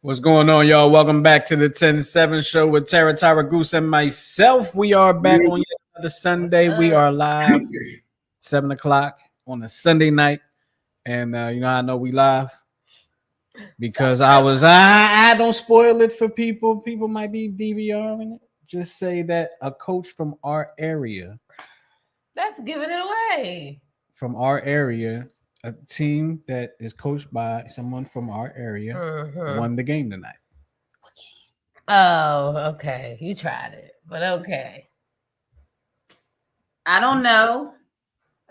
What's going on, y'all? Welcome back to the 10-7 show with Tyra Goose and myself. We are back on yet another Sunday. We are live 7 o'clock on a Sunday night. And I know we live because I don't spoil it for people. People might be DVRing it. Just say that a coach from our area. That's giving it away. From our area, a team that is coached by someone from our area won the game tonight. Oh, okay. You tried it, but okay. I don't know.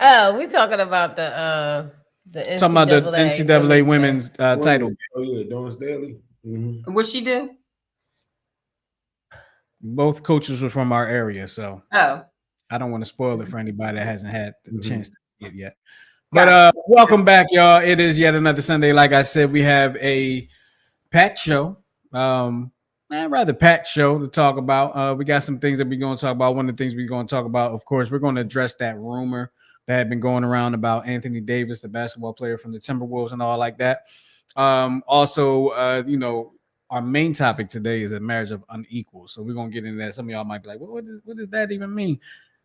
Oh, we're talking about the NCAA, talking about the NCAA women's title. Oh yeah, Doris Daly. Mm-hmm. What she do? Both coaches were from our area, so I don't want to spoil it for anybody that hasn't had the chance to see it yet. But welcome back, y'all. It is yet another Sunday. Like I said, we have a packed show. Rather packed show to talk about. We got some things that we're going to talk about. One of the things we're going to talk about, of course, we're going to address that rumor that had been going around about Anthony Davis, the basketball player from the Timberwolves and all like that. Also, our main topic today is a marriage of unequal. So we're going to get into that. Some of y'all might be like, what does that even mean?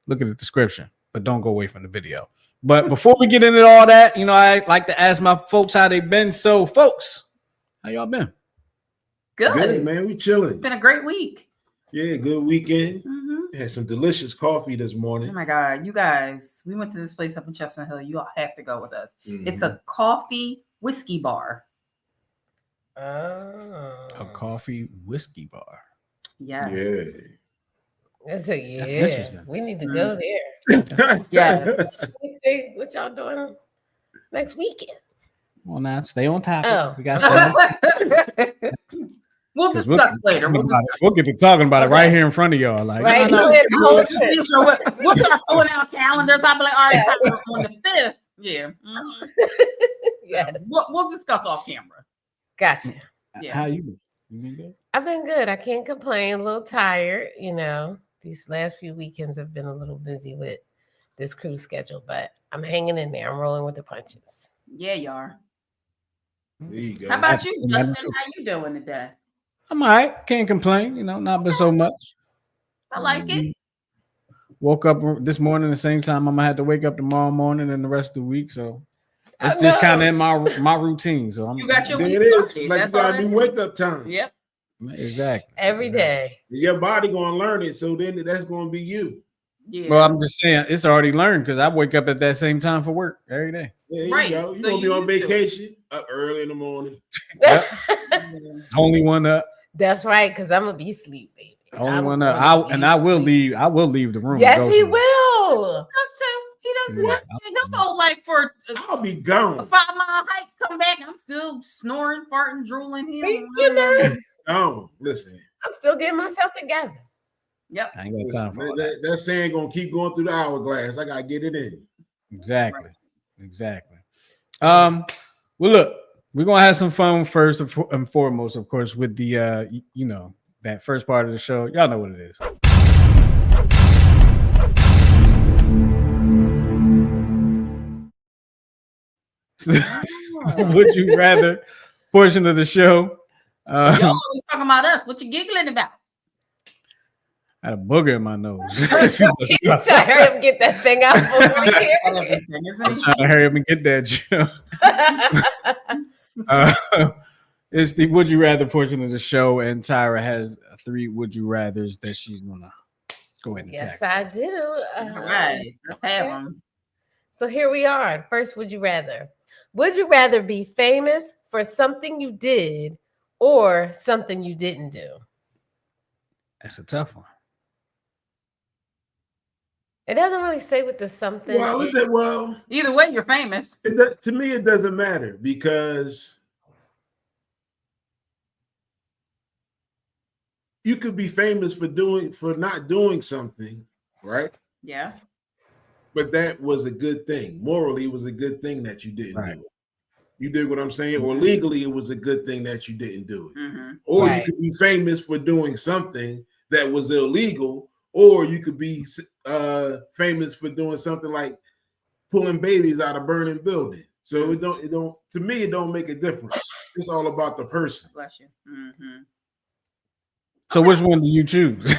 Look at the description, but don't go away from the video. But before we get into all that, I like to ask my folks how they been. So, folks, how y'all been? Good, man. We chilling. It's been a great week. Yeah, good weekend. Had some delicious coffee this morning. Oh my God, you guys! We went to this place up in Chestnut Hill. You all have to go with us. It's a coffee whiskey bar. A coffee whiskey bar. Yeah. That's interesting. We need to go there. Yes. What y'all doing next weekend? Well, now stay on topic. Oh. We got We'll discuss later. We'll get to talking about it right here in front of y'all. Like, right. We'll start pulling out calendars. I'll be like, all right, on the 5th. Yeah. Yeah. We'll discuss off camera. Gotcha. Yeah. How you been? You been good? I've been good. I can't complain. A little tired, These last few weekends have been a little busy with this cruise schedule, but I'm hanging in there. I'm rolling with the punches. Yeah, you are. There you go. How about you, Justin? How you doing today? I'm all right. Can't complain. Not been so much. I like it. Woke up this morning the same time I'm gonna have to wake up tomorrow morning and the rest of the week. So it's just kind of in my routine. So you got your week. It is. Like you got a new wake up time. Yep. Exactly. Every day. Your body gonna learn it, so then that's gonna be you. Yeah. Well, I'm just saying it's already learned because I wake up at that same time for work every day. Yeah, right. You're gonna be on vacation up early in the morning. Only one up. That's right, because I'm gonna be asleep, baby. Only one up. I will leave. I will leave the room. Yes, he will. He doesn't. He'll go like for. I'll be gone. A 5-mile hike. Come back. I'm still snoring, farting, drooling here. Oh, listen. I'm still getting myself together. Yep. I ain't got time for that saying gonna keep going through the hourglass. I gotta get it in. Exactly. Well, look, we're gonna have some fun first and foremost, of course, with the that first part of the show. Y'all know what it is. Would you rather portion of the show? Y'all always talking about us. What you giggling about? I had a booger in my nose. Trying to hurry up and get that thing out before we hear it. I'm trying to hurry up and get that, Joe. It's the would you rather portion of the show, and Tyra has 3 would you rathers that she's gonna go ahead and yes, tackle. I do. All right, let's have them. So here we are. First, would you rather? Would you rather be famous for something you did or something you didn't do? That's a tough one. It doesn't really say what the something. Well, either way, you're famous. To me, it doesn't matter because you could be famous for not doing something, right? Yeah. but that was a good thing. Morally, it was a good thing that you didn't do it. You dig what I'm saying? Or legally, it was a good thing that you didn't do it. Or you could be famous for doing something that was illegal, or you could be famous for doing something like pulling babies out of burning buildings. So it don't. To me, it don't make a difference. It's all about the person. Bless you. So which one do you choose?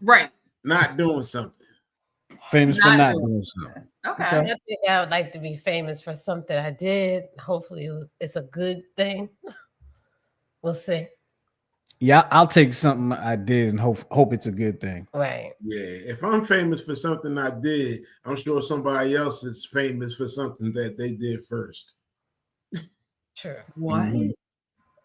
Right. Not doing something. Famous for not doing something. Okay. I think I would like to be famous for something I did. Hopefully it's a good thing. We'll see. Yeah, I'll take something I did and hope it's a good thing. Right. Yeah. If I'm famous for something I did, I'm sure somebody else is famous for something that they did first. True. What?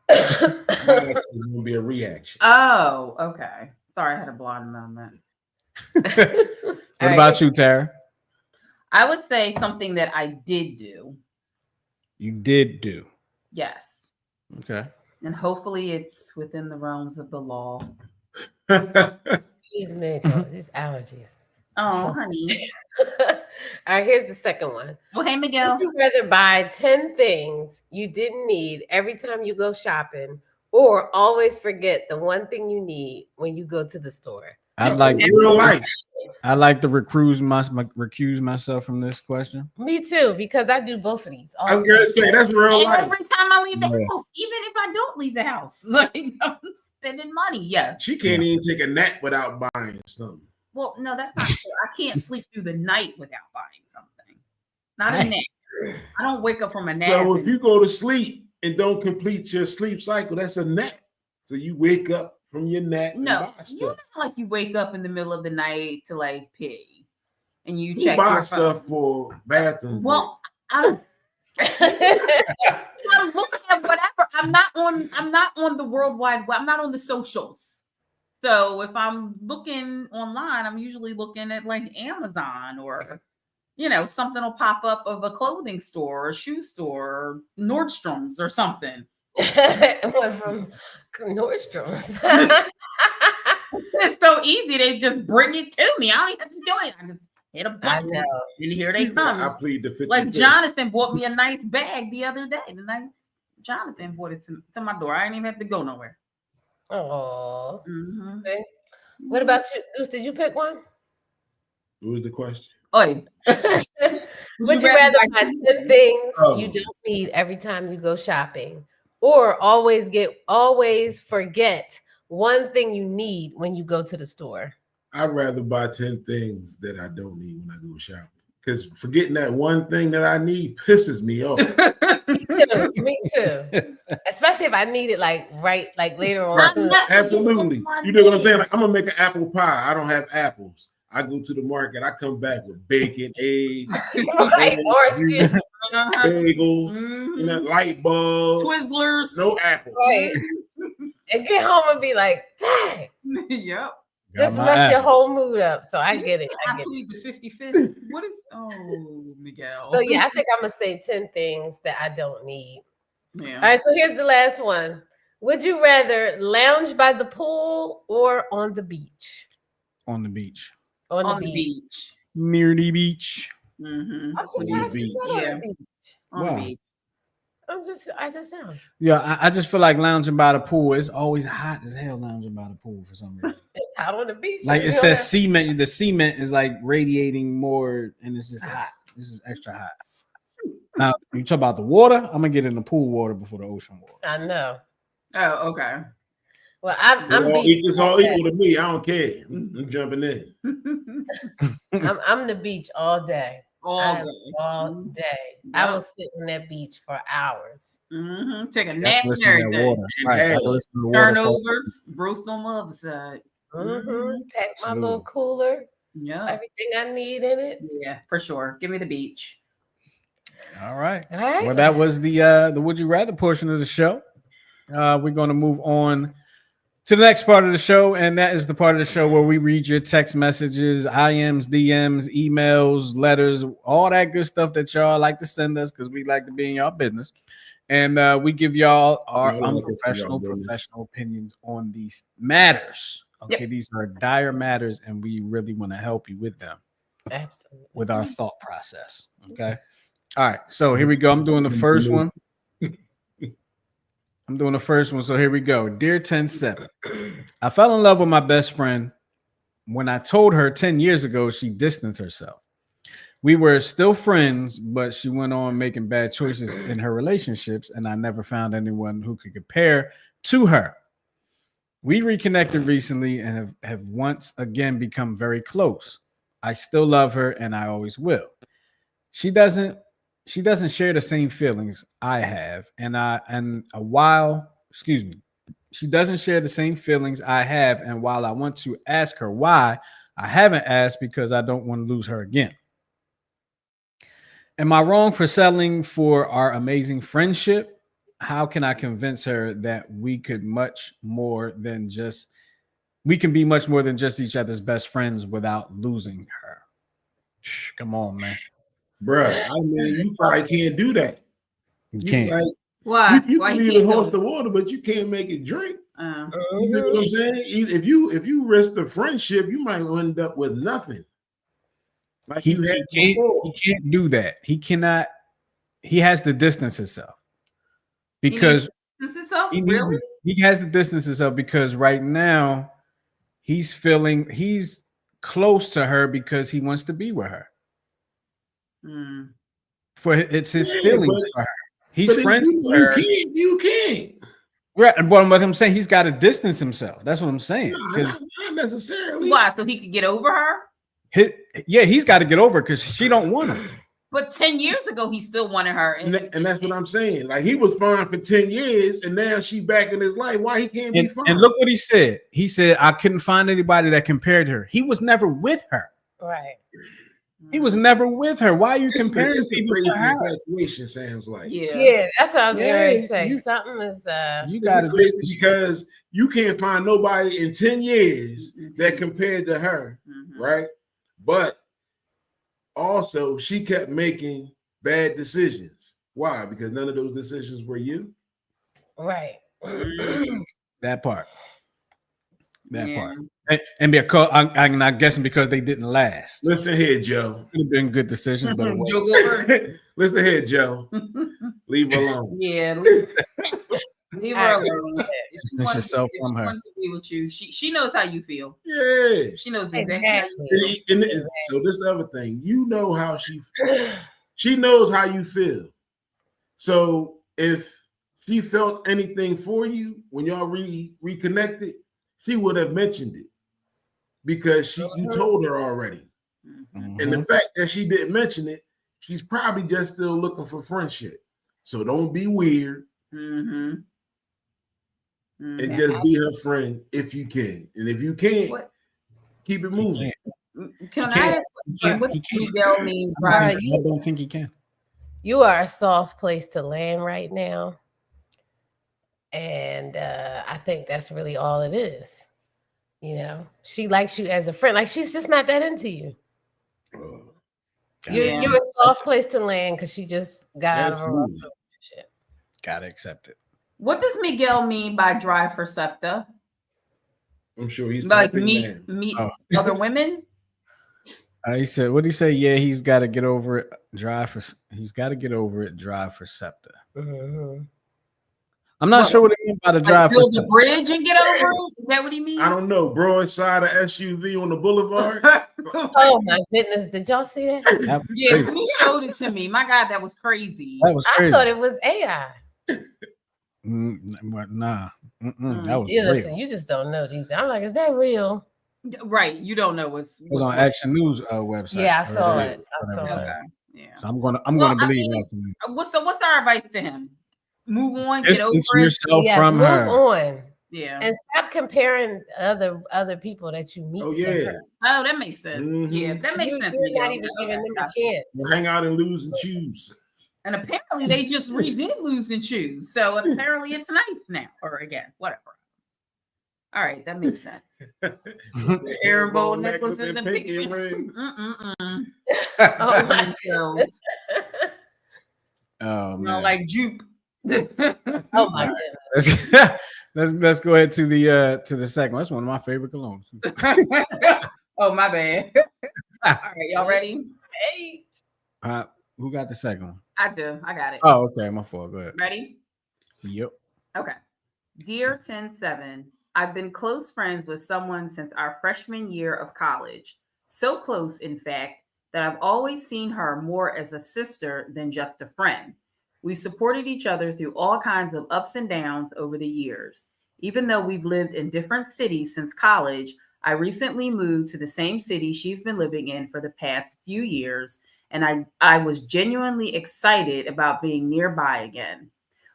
That's gonna be a reaction. Oh, okay. Sorry, I had a blonde moment. What about you, Tara? I would say something that I did do. You did do. Yes. Okay. And hopefully it's within the realms of the law. These allergies. Oh, honey. All right, here's the second one. Oh, hey, Miguel. Would you rather buy 10 things you didn't need every time you go shopping, or always forget the one thing you need when you go to the store? I'd like real life. I like to recuse myself from this question. Me too, because I do both of these. I was gonna say that's real life. Every time I leave the house, even if I don't leave the house, like I'm spending money. Yes. She can't even take a nap without buying something. Well, no, that's not true. I can't sleep through the night without buying something. Not a nap. I don't wake up from a nap. So if you go to sleep and don't complete your sleep cycle, that's a nap. So you wake up from your nap. No, you not like you wake up in the middle of the night to like pee, and you Who check buy your stuff phone. for bathroom. Well, I'm looking at whatever. I'm not on the World Wide Web. I'm not on the socials. So if I'm looking online, I'm usually looking at like Amazon or something will pop up of a clothing store or shoe store or Nordstrom's or something. It went from Nordstrom's. It's so easy. They just bring it to me. I don't even have to do it. I just hit a button. And here they come. I plead the 50. Like Jonathan bought me a nice bag the other day. Jonathan bought it to my door. I didn't even have to go nowhere. Oh. Mm-hmm. What about you, Goose? Did you pick one? What was the question? Oh, would you rather buy 10 things you don't need every time you go shopping, or always forget one thing you need when you go to the store? I'd rather buy 10 things that I don't need when I go shopping, because forgetting that one thing that I need pisses me off. Me too. Especially if I need it like later on. Absolutely. You know what I'm saying? Like, I'm gonna make an apple pie. I don't have apples. I go to the market. I come back with bacon, eggs, bagels, light bulbs, Twizzlers, no apples. Right. And get home and be like, dang. Yep. Just mess your whole mood up. So I get it. I plead the 55th. What is Miguel? So yeah, I think I'm gonna say 10 things that I don't need. Yeah. All right, so here's the last one. Would you rather lounge by the pool or on the beach? On the beach. On the beach. Near the beach. Mm-hmm. I'm surprised you said on the beach. On the beach. I just sound. Yeah, I just feel like lounging by the pool. It's always hot as hell lounging by the pool for some reason. It's hot on the beach. Like it's that cement. The cement is like radiating more, and it's just hot. This is extra hot. Now you talk about the water. I'm gonna get in the pool water before the ocean water. I know. Oh, okay. Well, it's all equal to me. I don't care. I'm jumping in. I'm the beach all day. All day. Yep. I will sit on that beach for hours. Mm-hmm. Take a nap and everything. Turnovers, roast on the other side. Mm-hmm. Pack my little cooler. Yeah. Everything I need in it. Yeah, for sure. Give me the beach. All right. Well, that was the Would You Rather portion of the show. We're going to move on to the next part of the show, and that is the part of the show where we read your text messages, IMs, DMs, emails, letters, all that good stuff that y'all like to send us because we like to be in y'all business. And we give y'all our unprofessional, professional opinions on these matters. Okay, These are dire matters, and we really want to help you with them. Absolutely. with our thought process. Okay. All right. So here we go. I'm doing the first one. So here we go. Dear 10-7, I fell in love with my best friend. When I told her 10 years ago, she distanced herself. We were still friends, but she went on making bad choices in her relationships, and I never found anyone who could compare to her. We reconnected recently and have once again become very close. I still love her, and I always will. She doesn't share the same feelings I have, she doesn't share the same feelings I have, and while I want to ask her why, I haven't asked because I don't want to lose her again. Am I wrong for settling for our amazing friendship? How can I convince her that we can be much more than just each other's best friends without losing her? Come on, man. Bruh, I mean, you probably can't do that. You can't. Like, why? You Why can you leave can't a horse to water, but you can't make it drink. You know what I'm saying? If you risk the friendship, you might end up with nothing. Like he can't do that. He cannot. He has to distance himself because he has to distance himself because right now he's close to her because he wants to be with her. For it's his feelings for her. He's friends with her. You can't. Right, and what I'm saying, he's got to distance himself. That's what I'm saying. Not necessarily. Why? So he could get over her? He's got to get over because she don't want him. But 10 years ago, he still wanted her. And that's what I'm saying. Like, he was fine for 10 years, and now she back in his life. Why he can't be fine? And look what he said. He said, I couldn't find anybody that compared to her. He was never with her. Right. He was never with her. Why are you comparing people to her? Infatuation sounds like. Yeah, that's what I was going to say. Something is you got to because you can't find nobody in 10 years that compared to her, right? But also she kept making bad decisions. Why? Because none of those decisions were you. Right. That part. And because I'm not guessing because they didn't last. Listen here, Joe. Could have been good decisions, but listen here, Joe. Leave her alone. Yeah, leave her alone. Distance yourself from her. To be with you, she knows how you feel. Yeah, she knows exactly. So this other thing, you know how she knows how you feel. So if she felt anything for you when y'all reconnected, she would have mentioned it because you told her already. And the fact that she didn't mention it, she's probably just still looking for friendship. So don't be weird. And just be her friend if you can. And if you can't, keep it moving. Can I ask what Miguel means? I don't think he can. You are a soft place to land right now. And I think that's really all it is. You know, she likes you as a friend. Like, she's just not that into you. You're a soft place to land because she just got out of a relationship. Gotta accept it. What does Miguel mean by drive for SEPTA? I'm sure he's like meet other women. He said, what did he say? Yeah, he's got to get over it. Drive for SEPTA. I'm not sure what he means by the drive. Build the bridge and get over it? Is that what he means? I don't know. Broadside of SUV on the boulevard. Oh my goodness! Did y'all see that? Yeah, who showed it to me? My God, that was crazy. That was crazy. I thought it was AI. Nah. That was real. Listen, you just don't know these. I'm like, is that real? Right. You don't know what's it was on Action News website. Yeah, I saw it. Okay. Yeah. So I'm gonna believe that. So what's our advice to him? Move on, distance get over yourself it. from move her. on. Yeah. And stop comparing other people that you meet. Oh, yeah. Oh, that makes sense. Yeah, that makes sense. You're not even giving them a chance. We'll hang out and lose and choose. And apparently they just redid Lose and Choose. So apparently it's nice now. Or again, whatever. All right, that makes sense. Aaron Bowl necklaces and pinky rings. Oh my goodness. Oh man. Like juke. Oh my goodness. Let's go ahead to the second one. That's one of my favorite colognes. Oh my bad. right, y'all ready? Hey. Who got the second one? I do. I got it. Oh, okay. My fault. Go ahead. Ready? Yep. Okay. Dear 10-7, I've been close friends with someone since our freshman year of college. So close, in fact, that I've always seen her more as a sister than just a friend. We supported each other through all kinds of ups and downs over the years. Even though we've lived in different cities since college, I recently moved to the same city she's been living in for the past few years, and I was genuinely excited about being nearby again.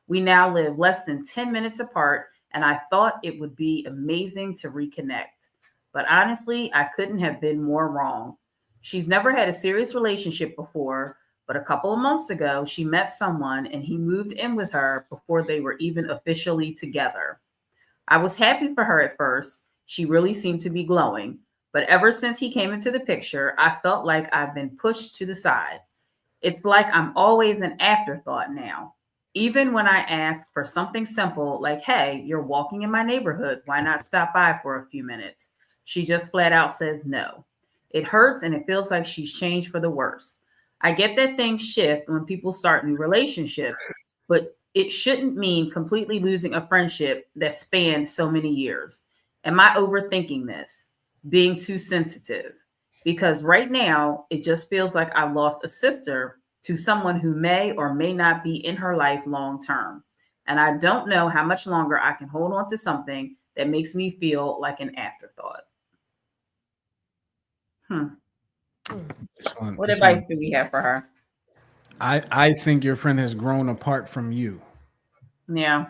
We now live less than 10 minutes apart, and I thought it would be amazing to reconnect. But honestly, I couldn't have been more wrong. She's never had a serious relationship before, but a couple of months ago, she met someone and he moved in with her before they were even officially together. I was happy for her at first. She really seemed to be glowing. But ever since he came into the picture, I felt like I've been pushed to the side. It's like I'm always an afterthought now. Even when I ask for something simple like, hey, you're walking in my neighborhood, why not stop by for a few minutes? She just flat out says no. It hurts and it feels like she's changed for the worse. I get that things shift when people start new relationships, but it shouldn't mean completely losing a friendship that spanned so many years. Am I overthinking this? Being too sensitive? Because right now, it just feels like I've lost a sister to someone who may or may not be in her life long term. And I don't know how much longer I can hold on to something that makes me feel like an afterthought. What advice do we have for her? I think your friend has grown apart from you. Yeah.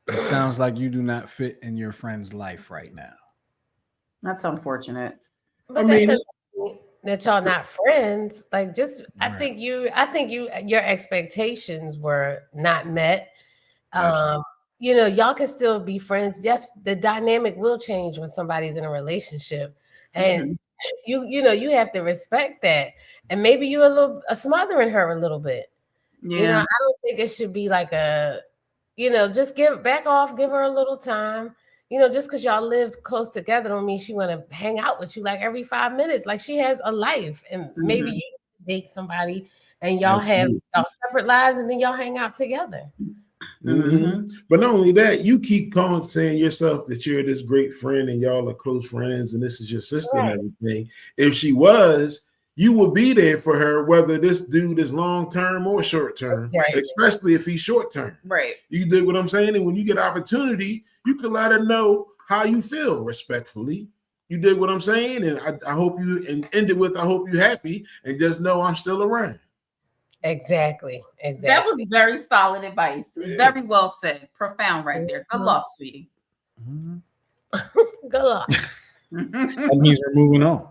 It sounds like you do not fit in your friend's life right now. That's unfortunate. But that y'all not friends. Like, just I think your expectations were not met. Y'all can still be friends. Yes, the dynamic will change when somebody's in a relationship, and you have to respect that. And maybe you're smothering her a little bit. Yeah. I don't think it should be like just back off, give her a little time. Just because y'all live close together don't mean she want to hang out with you like every 5 minutes. Like, she has a life, and maybe you date somebody and y'all have y'all separate lives, and then y'all hang out together. But not only that, you keep saying yourself that you're this great friend and y'all are close friends and this is your sister and everything. If she was, you would be there for her, whether this dude is long term or short term, especially if he's short term. Right. You dig what I'm saying? And when you get opportunity, you can let her know how you feel respectfully. You dig what I'm saying? And I hope you end it with, I hope you're happy, and just know I'm still around. Exactly. That was very solid advice. Very well said. Profound right there. Good luck, sweetie. Good luck. That means we're moving on.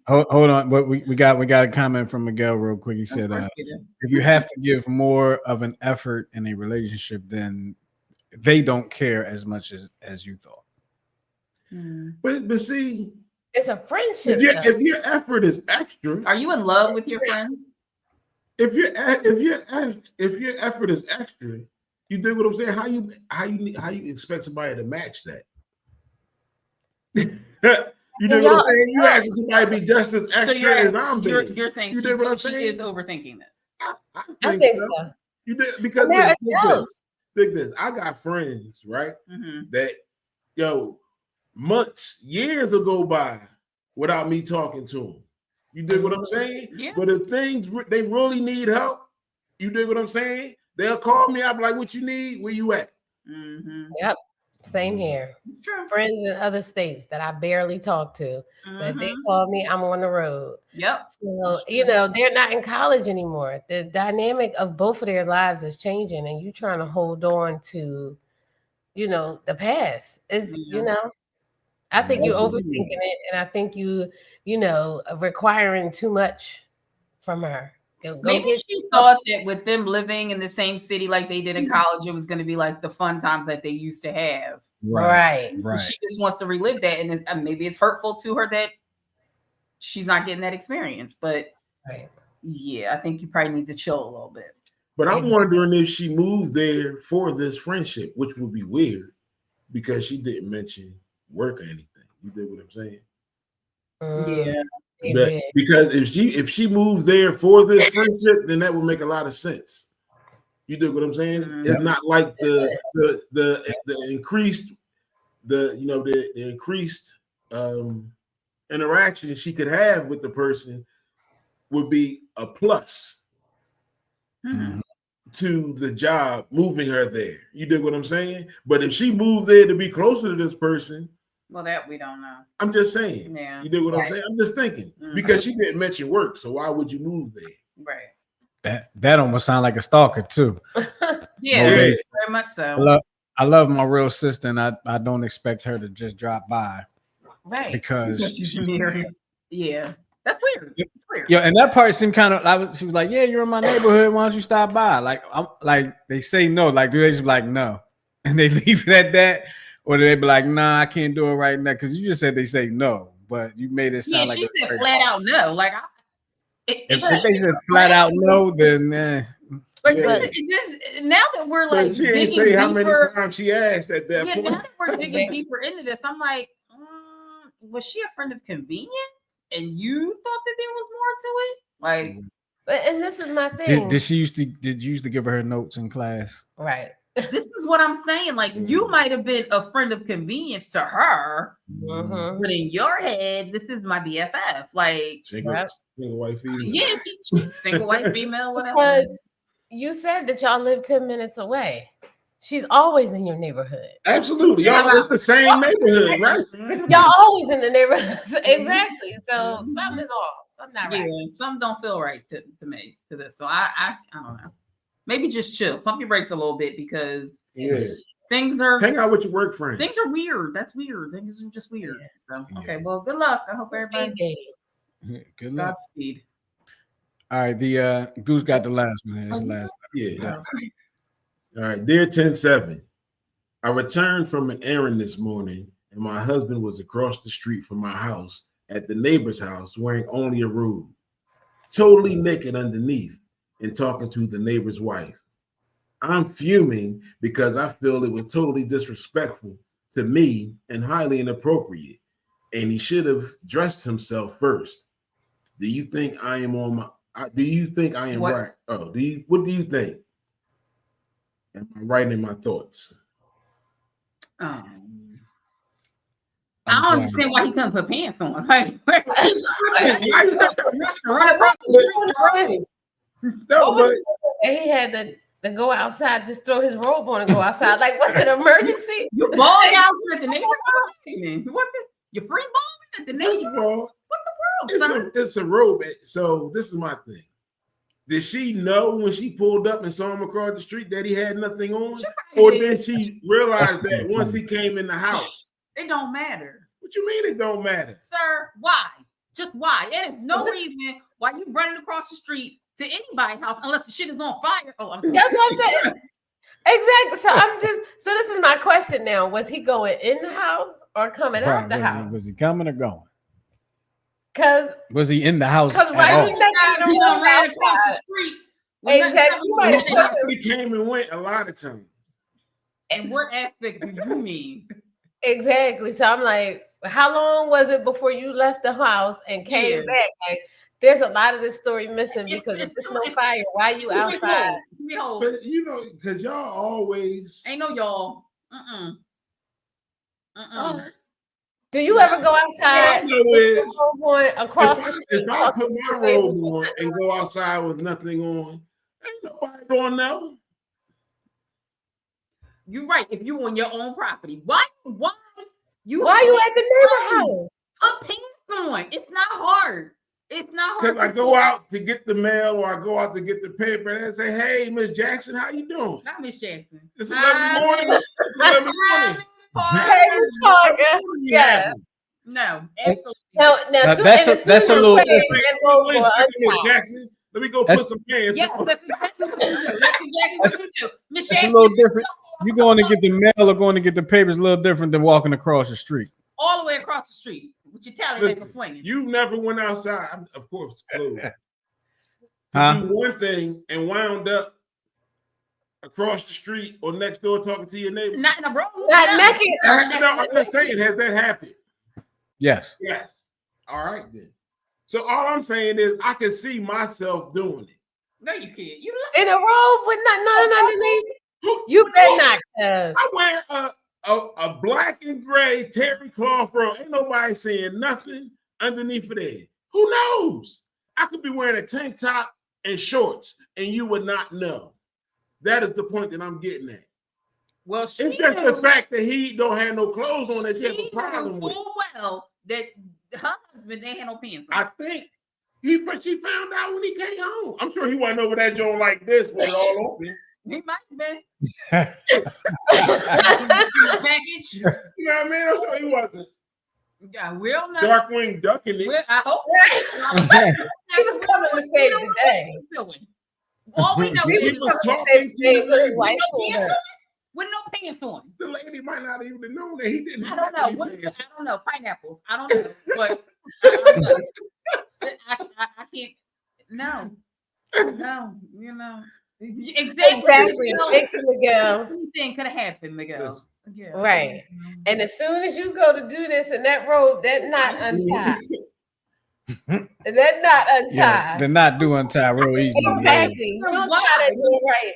Hold on, but we got a comment from Miguel real quick. He said, if you have to give more of an effort in a relationship, then they don't care as much as you thought. But see, it's a friendship. If your effort is extra, are you in love with your friend? If your effort is extra, you dig what I'm saying? How you expect somebody to match that? You dig what I'm saying? You asking somebody to be just as extra as I'm being. You're saying you dig what I'm saying? She is overthinking this. I think so. You did, because think this. I got friends, right? That years will go by without me talking to them. You dig what I'm saying? Yeah. But if they really need help, you dig what I'm saying? They'll call me. I'll be like, "What you need? Where you at?" Yep. Same here. Sure. Friends in other states that I barely talk to. But if they call me, I'm on the road. Yep. So, they're not in college anymore. The dynamic of both of their lives is changing, and you trying to hold on to, the past. Is I think you're overthinking it, and I think you requiring too much from her. Maybe she thought that with them living in the same city like they did in college, it was going to be like the fun times that they used to have. Right. She just wants to relive that, and maybe it's hurtful to her that she's not getting that experience. But yeah, I think you probably need to chill a little bit. But I'm wondering if she moved there for this friendship, which would be weird because she didn't mention work or anything. You dig what I'm saying? Yeah. Because if she moves there for this friendship, then that would make a lot of sense. You dig what I'm saying? It's not like the increased the increased interaction she could have with the person would be a plus to the job moving her there. You dig what I'm saying? But if she moved there to be closer to this person, well, that we don't know. I'm just saying. Yeah. You dig what I'm saying? I'm just thinking because she didn't mention work, so why would you move there? Right. That almost sounds like a stalker too. Very much so. I love my real sister, and I don't expect her to just drop by, right? Because she's married. Yeah, that's weird. It's weird. Yeah, and that part seemed kind of. She was like, "Yeah, you're in my neighborhood. Why don't you stop by?" Like, I'm like, they say no. Like, do they just be like no, and they leave it at that, or do they be like, "Nah, I can't do it right now"? Because you just said they say no, but you made it sound like she said flat out no. Like, if they said flat out no, then. But just now that we're like, she didn't say how many times she asked at that point. Now that we're digging deeper into this, I'm like, was she a friend of convenience? And you thought that there was more to it? Like, and this is my thing. Did you used to give her notes in class? Right. This is what I'm saying. Like, you might have been a friend of convenience to her, but in your head, this is my BFF. Like, single white female. Yeah, single white female, whatever. Because you said that y'all live 10 minutes away. She's always in your neighborhood. Absolutely. Y'all it's the same neighborhood, right? Y'all always in the neighborhood. Exactly. So something is off. Something not right. Yeah, some don't feel right to me to this. So I don't know. Maybe just chill. Pump your brakes a little bit because things are hang out with your work friends. Things are weird. That's weird. Things are just weird. So okay, well, good luck. I hope everybody good luck. Godspeed. All right, the Goose got the last one. It's the last. Yeah. All right, dear 10-7, I returned from an errand this morning, and my husband was across the street from my house at the neighbor's house wearing only a robe, totally naked underneath, and talking to the neighbor's wife. I'm fuming because I feel it was totally disrespectful to me and highly inappropriate, and he should have dressed himself first. Do you think I am on my? Do you think I am right? Oh, what do you think? Am I right in my thoughts? I don't understand why he couldn't put pants on. Like, run across the street. No, but he had to go outside, just throw his robe on and go outside. Like, what's an emergency? You balling out at the neighborhood? What you free balling at the neighborhood? What the world? It's a robe. So this is my thing. Did she know when she pulled up and saw him across the street that he had nothing on? Or did she realize that once he came in the house? It don't matter. What you mean it don't matter? Sir, why? Just why? There's no reason why you running across the street to anybody's house unless the shit is on fire. Oh, that's what I'm saying. Exactly. So this is my question now. Was he going in the house or coming out the house? Was he coming or going? Because was he in the house? Because right he ran across the street. Exactly. He came and went a lot of times. And what aspect do you mean? Exactly. So I'm like, how long was it before you left the house and came back? Like, there's a lot of this story missing because if there's no fire, why you outside? But because y'all always ain't no y'all. Do you ever go outside across the street? If I put my robe on and go outside with nothing on, ain't nobody going to know. You're right. If you on your own property, why you at the neighbor house? Put pants on. It's not hard. It's not hard. Because I go out to get the mail or I go out to get the paper and I say, "Hey, Miss Jackson, how you doing?" Not Miss Jackson. It's 11 morning. It's 11 morning. Yeah. No, absolutely. No, that's a little Jackson. Let me go put some pants on. That's a little different. You going to get the mail or going to get the papers a little different than walking across the street. All the way across the street with your tally paper swinging. You never went outside. Of course, clothes. Do one thing and wound up across the street or next door talking to your neighbor. Not in a room. Not naked. I'm just saying, has that happened? Yes. All right then. So all I'm saying is I can see myself doing it. No, you can't. You in a robe with nothing underneath. You better not. I wear a black and gray terry cloth robe. Ain't nobody saying nothing underneath of there. Who knows? I could be wearing a tank top and shorts, and you would not know. That is the point that I'm getting at. Well, it's just the fact that he don't have no clothes on that you have a problem with. Well, that her husband ain't had no pants on. I think she found out when he came home. I'm sure he wasn't over that joint like this with it all open. He might have been. Package. You know what I mean? I'm sure he wasn't. Yeah, we'll know. Darkwing Duck in it. I hope he was coming to save the day. All we know is he was talking to his lady with no pants on. The lady might not even have known that he didn't. I don't know. I don't know. Pineapples. I don't know. But I can't. No. No. You know. Exactly. Thank you, Miguel. Anything could have happened, Miguel. Yeah. Right. And as soon as you go to do this in that robe, that knot untied. That knot untied. Yeah, the knot do untie real easy. Exactly. You don't tie that do right.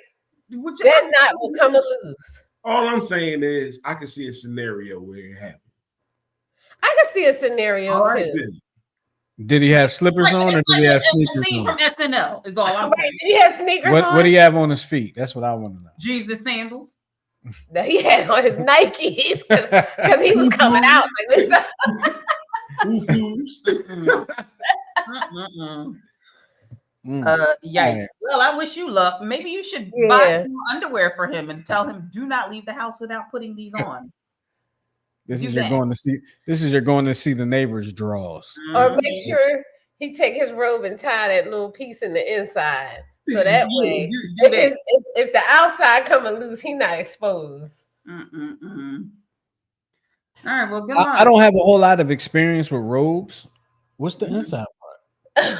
That knot will come loose. All I'm saying is I can see a scenario where it happens. I can see a scenario too. Did he have slippers on, or did he have sneakers on? From SNL is all I'm saying. Did he have sneakers on? What did he have on his feet? That's what I want to know. Jesus sandals. That he had on his Nikes because he was coming out like this. Yikes. Well, I wish you luck. Maybe you should buy some more underwear for him and tell him, do not leave the house without putting these on. This is you're going to see the neighbor's drawers. Or make sure he take his robe and tie that little piece in the inside. So that way, if the outside coming loose, he not exposed. All right, well, good luck. I don't have a whole lot of experience with robes. What's the inside part?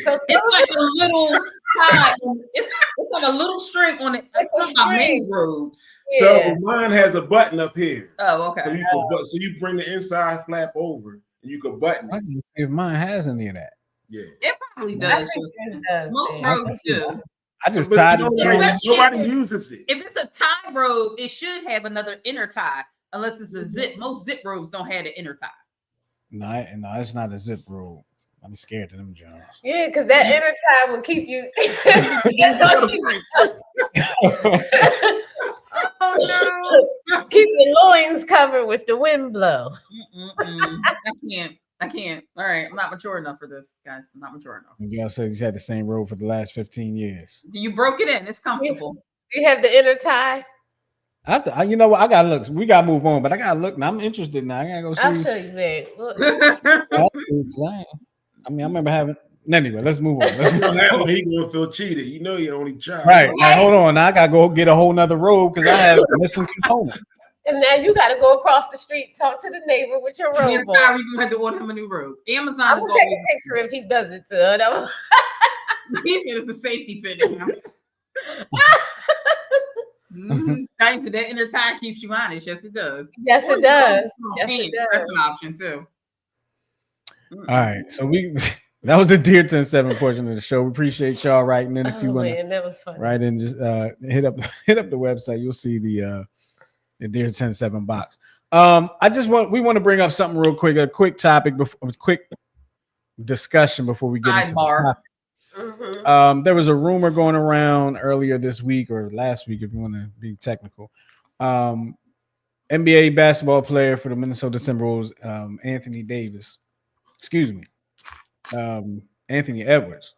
So it's like a little tie. It's like a little string on it. It's like men's robes. Yeah. So mine has a button up here. Oh, okay. So you bring the inside flap over and you can button it. If mine has any of that. Yeah, it probably does. Most robes do. I just tied it. Nobody uses it. If it's a tie robe, it should have another inner tie, unless it's a zip. Most zip robes don't have an inner tie. No, it's not a zip robe. I'm scared of them, Jones. Yeah, because that inner tie will keep you. Keep your loins covered with the wind blow. I can't. All right, I'm not mature enough for this, guys. I'm not mature enough. You gotta say he's had the same robe for the last 15 years. You broke it in. It's comfortable. You have the inner tie. You know what? I gotta look. We gotta move on, but I gotta look. Now I'm interested. Now I gotta go see. I'll show you, man. I mean, I remember having. Anyway, let's move on. He gonna feel cheated. You know, you're only child. Right. Now, hold on. Now I gotta go get a whole nother robe because I have a missing component. And now you got to go across the street, talk to the neighbor with your robe. You're gonna have to order him a new robe. Amazon. I'm gonna take a picture if he does it to her. He said it's a safety pin. Thanks to that inner tie keeps you honest. Yes, it does. Yes, it does. Yes, it does. That's an option too. All right, so that was the Dear 10-7 portion of the show. We appreciate y'all writing in. If you want to, that was fun. Write in, just hit up the website. You'll see the Dear 10-7 box. We want to bring up something real quick, a quick topic, quick discussion before we get into the topic. There was a rumor going around earlier this week or last week, if you want to be technical. NBA basketball player for the Minnesota Timberwolves, Anthony Edwards.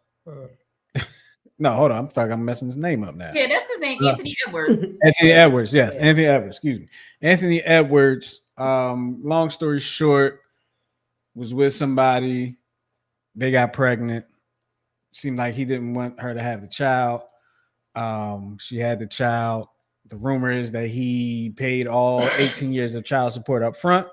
No, hold on. I'm messing his name up now. Yeah, that's his name, Anthony Edwards. Anthony Edwards, yes. Yeah. Anthony Edwards, excuse me. Anthony Edwards, long story short, was with somebody. They got pregnant. Seemed like he didn't want her to have the child. She had the child. The rumor is that he paid all 18 years of child support up front.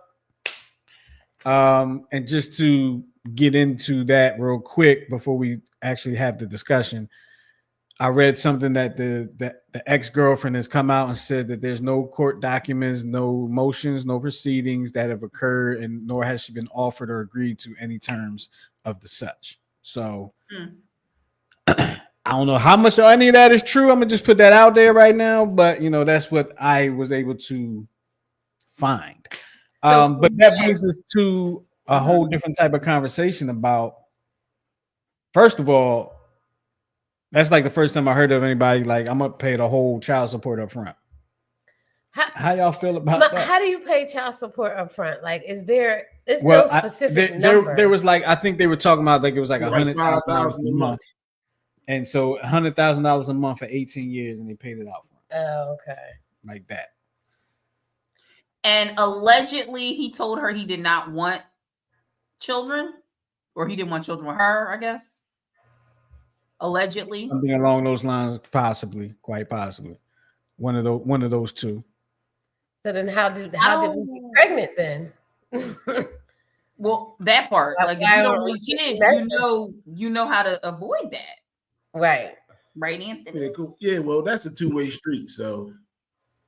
And just to get into that real quick before we actually have the discussion, I read something that the ex-girlfriend has come out and said that there's no court documents, no motions, no proceedings that have occurred, and nor has she been offered or agreed to any terms of the such. So I don't know how much any of that is true. I'm gonna just put that out there right now, but that's what I was able to find. But that brings us to a whole different type of conversation about, first of all, that's like the first time I heard of anybody like, I'm gonna pay the whole child support up front. How y'all feel about that? How do you pay child support up front? Like, no specific number? There was like, I think they were talking about like it was like $100,000 a month. And so $100,000 a month for 18 years, and they paid it out for him. Oh, okay. Like that. And allegedly, he told her he did not want children, or he didn't want children with her, I guess. Allegedly. Something along those lines, possibly, quite possibly. One of those two. So then how did we get pregnant then? Well, that part. Like, if you don't want kids, you know how to avoid that. Right. Right, Anthony? Yeah, cool. Yeah, well, that's a two-way street, so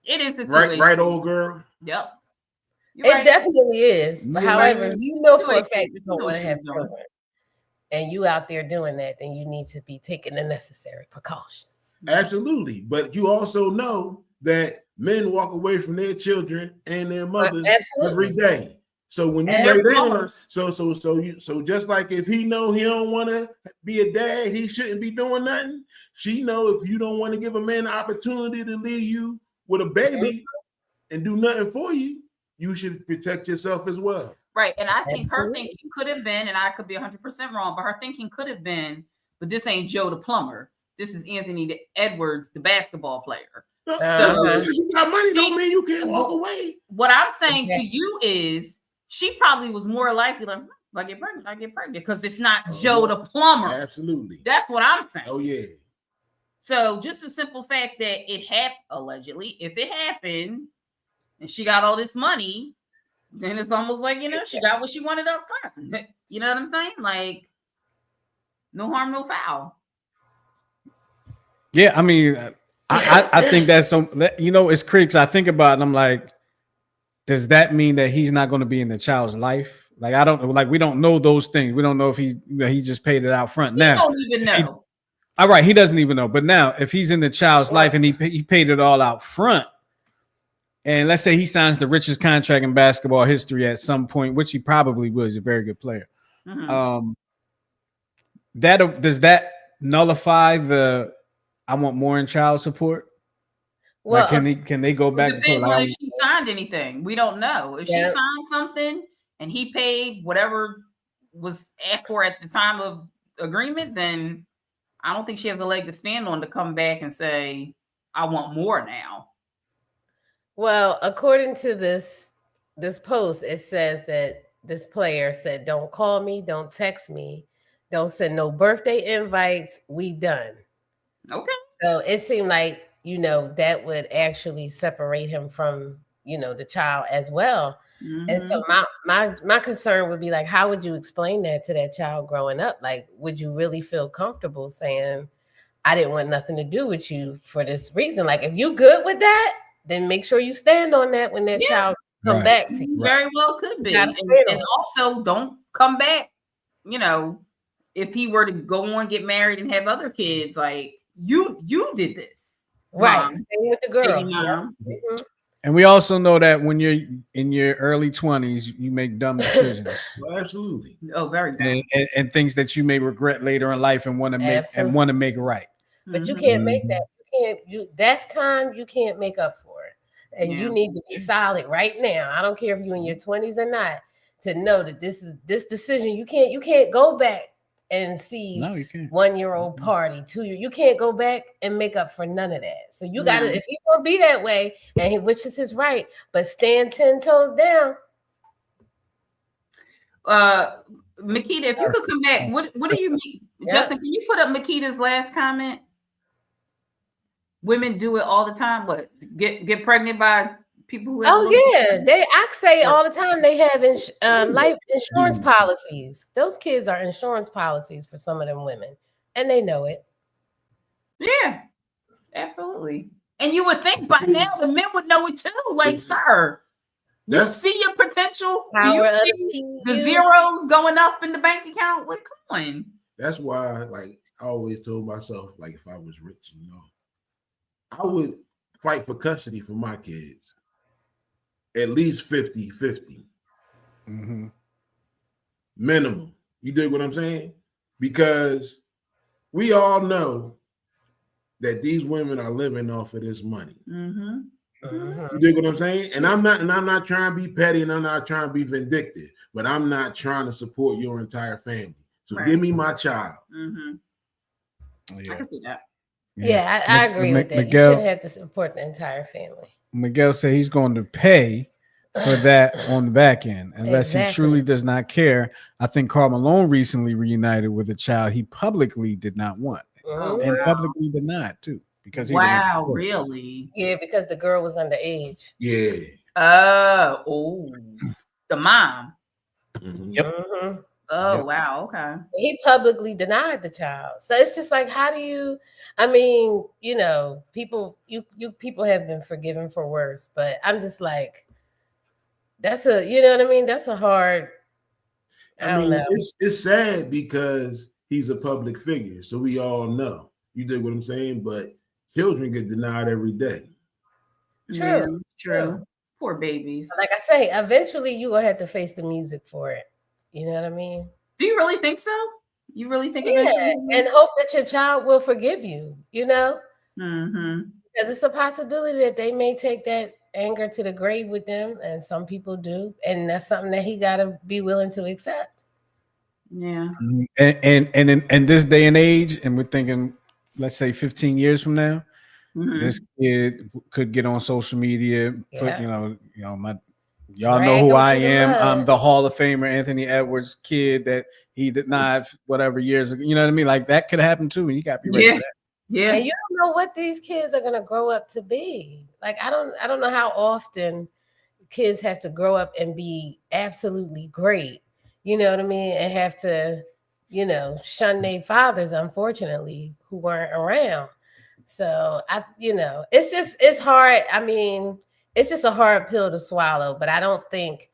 it is the two-way right, old girl. Yep. It definitely is. But however, for a fact you don't want to have children, and you out there doing that, then you need to be taking the necessary precautions. Absolutely. But you also know that men walk away from their children and their mothers every day. So when you lay down, so just like if he know he don't want to be a dad, he shouldn't be doing nothing. She know if you don't want to give a man the opportunity to leave you with a baby and do nothing for you, you should protect yourself as well. Right. And I think her thinking could have been, and I could be 100% wrong, but her thinking could have been, but this ain't Joe the plumber. This is Anthony Edwards, the basketball player. So you got money don't mean you can't walk away. What I'm saying to you is she probably was more likely like, I get pregnant, because it's not Joe the plumber. Absolutely. That's what I'm saying. Oh, yeah. So just the simple fact that it happened, allegedly, if it happened and she got all this money, then it's almost like, she got what she wanted up front. You know what I'm saying? Like, no harm, no foul. Yeah, I mean, I think that's it's crazy. I think about it and I'm like, does that mean that he's not going to be in the child's life? Like, I don't know. Like, we don't know those things. We don't know if he just paid it out front. Now, don't even know. All right, he doesn't even know. But now, if he's in the child's life and he paid it all out front, and let's say he signs the richest contract in basketball history at some point, which he probably will. He's a very good player. Mm-hmm. Does that nullify the I want more in child support? Well, like, can they go back? It depends on if she signed anything. We don't know. If she signed something and he paid whatever was asked for at the time of agreement, then I don't think she has a leg to stand on to come back and say, I want more now. Well, according to this post, it says that this player said, don't call me, don't text me, don't send no birthday invites. We done. Okay. So it seemed like, that would actually separate him from, the child as well. Mm-hmm. And so my concern would be like, how would you explain that to that child growing up? Like, would you really feel comfortable saying, I didn't want nothing to do with you for this reason? Like, if you good with that, then make sure you stand on that when that child come back to you. Very well could be. And also don't come back, if he were to go on, get married and have other kids, like you did this. Right. Same with the girl. Mm-hmm. And we also know that when you're in your early 20s, you make dumb decisions. Well, absolutely. Oh, very dumb. And things that you may regret later in life and want to make right. But you can't make that. That's time you can't make up for it. And you need to be solid right now. I don't care if you're in your 20s or not, to know that this decision, you can't go back and see 1-year-old party, 2-year. You can't go back and make up for none of that. So you gotta, if he's gonna be that way, which is his right, but stand 10 toes down. Makita, if you could come back, what do you mean? Justin, can you put up Makita's last comment? Women do it all the time. What, get pregnant by people who have I say all the time they have life insurance policies. Those kids are insurance policies for some of them women, and they know it. Yeah, absolutely. And you would think by now the men would know it too. Like, sir, you see your potential? Do you see the zeros going up in the bank account? Like, come on. That's why, like, I always told myself, like, if I was rich, I would fight for custody for my kids. At least 50-50. Mm-hmm. Minimum. You dig what I'm saying? Because we all know that these women are living off of this money. Mm-hmm. You dig what I'm saying? And I'm not trying to be petty, and I'm not trying to be vindictive, but I'm not trying to support your entire family. So give me my child. Mm-hmm. Yeah. I can see that. Yeah, I agree with that. Miguel, you shouldn't have to support the entire family. Miguel said he's going to pay for that on the back end unless he truly does not care. I think Karl Malone recently reunited with a child he publicly did not want and publicly denied too. Because he really? Yeah, because the girl was underage. Yeah. The mom. Mm-hmm. Yep. Mm-hmm. Oh, yep. Wow. Okay. He publicly denied the child. So it's just like, how do you, I mean, people have been forgiven for worse, but I'm just like, that's a, you know what I mean? That's a hard, I don't know. It's sad because he's a public figure. So we all know. You dig what I'm saying? But children get denied every day. True. Poor babies. Like I say, eventually you will have to face the music for it. You know what I mean? Do you really think so? You really think eventually? And hope that your child will forgive you, Mm-hmm. Because it's a possibility that they may take that anger to the grave with them, and some people do. And that's something that he got to be willing to accept. Yeah. And in this day and age, and we're thinking, let's say 15 years from now, this kid could get on social media, put, y'all know who I am. I'm the Hall of Famer Anthony Edwards kid that he denied whatever years ago. You know what I mean? Like that could happen too, and you got to be ready for that. Yeah. And you don't know what these kids are gonna grow up to be. Like I don't know how often kids have to grow up and be absolutely great. You know what I mean? And have to, shun their fathers, unfortunately, who weren't around. So it's hard. I mean, it's just a hard pill to swallow, but I don't think